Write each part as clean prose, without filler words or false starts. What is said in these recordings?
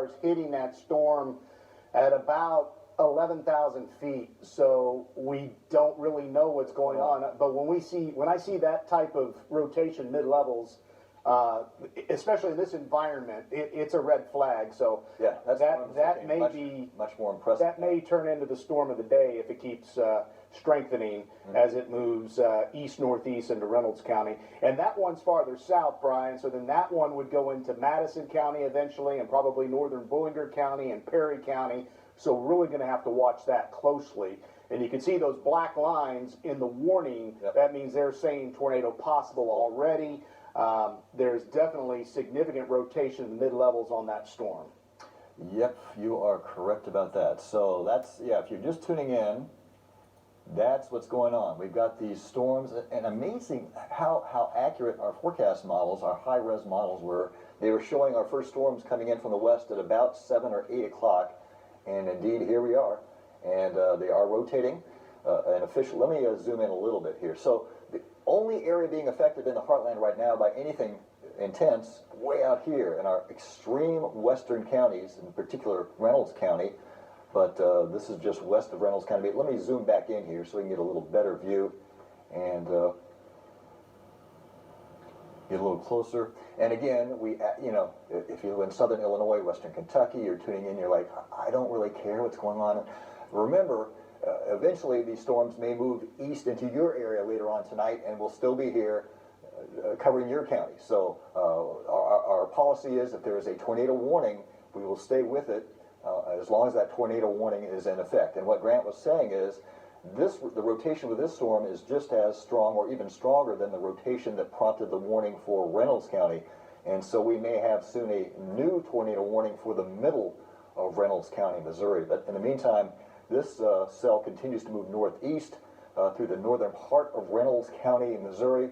stars hitting that storm at about 11,000 feet, so we don't really know what's going on. But when I see that type of rotation mid-levels, especially in this environment, it's a red flag. So yeah, that may be much more impressive. That may turn into the storm of the day if it keeps strengthening as it moves east-northeast into Reynolds County. And that one's farther south, Brian, so then that one would go into Madison County eventually, and probably northern Bullinger County and Perry County. So we're really going to have to watch that closely. And you can see those black lines in the warning. Yep. That means they're saying tornado possible already. There's definitely significant rotation in the mid-levels on that storm. Yep, you are correct about that. So that's, yeah, if you're just tuning in, that's what's going on. We've got these storms, and amazing how accurate our forecast models, our high-res models were. They were showing our first storms coming in from the west at about 7 or 8 o'clock. And indeed, here we are, and they are rotating. Let me zoom in a little bit here. So the only area being affected in the heartland right now by anything intense, way out here in our extreme western counties, in particular Reynolds County, but this is just west of Reynolds County. Let me zoom back in here so we can get a little better view and get a little closer. And again, if you're in southern Illinois, western Kentucky, you're tuning in, you're like, I don't really care what's going on. Remember, eventually these storms may move east into your area later on tonight, and we'll still be here covering your county. So our policy is if there is a tornado warning, we will stay with it as long as that tornado warning is in effect. And what Grant was saying is, the rotation with this storm is just as strong or even stronger than the rotation that prompted the warning for Reynolds County. And so we may have soon a new tornado warning for the middle of Reynolds County, Missouri. But in the meantime, this cell continues to move northeast through the northern part of Reynolds County, Missouri.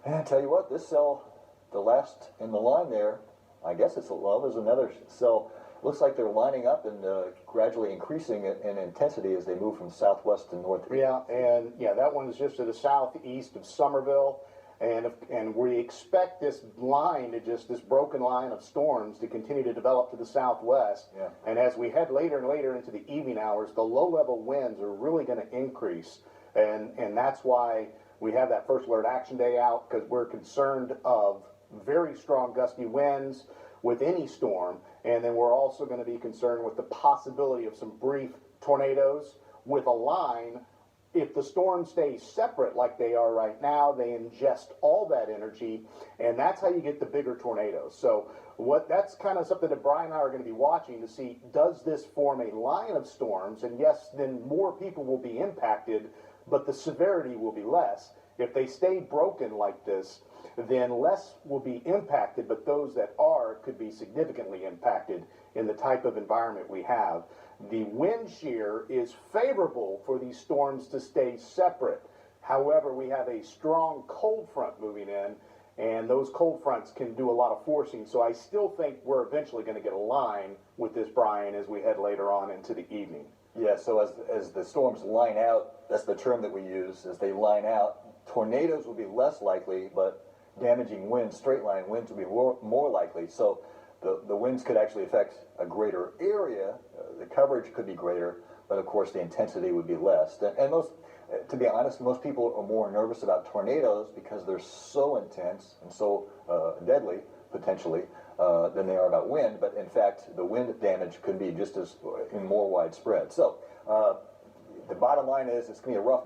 And I tell you what, this cell, the last in the line there, I guess it's there's another cell. Looks like they're lining up and gradually increasing in intensity as they move from southwest to northeast. Yeah, and that one is just to the southeast of Somerville, and we expect this line this broken line of storms to continue to develop to the southwest. Yeah. And as we head later and later into the evening hours, the low-level winds are really going to increase, and that's why we have that first alert action day out, because we're concerned of very strong gusty winds with any storm. And then we're also going to be concerned with the possibility of some brief tornadoes with a line. If the storms stay separate like they are right now, they ingest all that energy, and that's how you get the bigger tornadoes. So that's kind of something that Brian and I are going to be watching to see, does this form a line of storms? And yes, then more people will be impacted, but the severity will be less. If they stay broken like this, then less will be impacted, but those that are could be significantly impacted in the type of environment we have. The wind shear is favorable for these storms to stay separate. However, we have a strong cold front moving in, and those cold fronts can do a lot of forcing. So I still think we're eventually going to get a line with this, Brian, as we head later on into the evening. Yeah, so as the storms line out, that's the term that we use, as they line out, tornadoes will be less likely, but damaging winds, straight line winds, will be more likely. So the winds could actually affect a greater area. The coverage could be greater, but of course the intensity would be less. And to be honest, most people are more nervous about tornadoes because they're so intense and so deadly, potentially, than they are about wind. But in fact, the wind damage could be just as more widespread. So the bottom line is, it's going to be a rough night.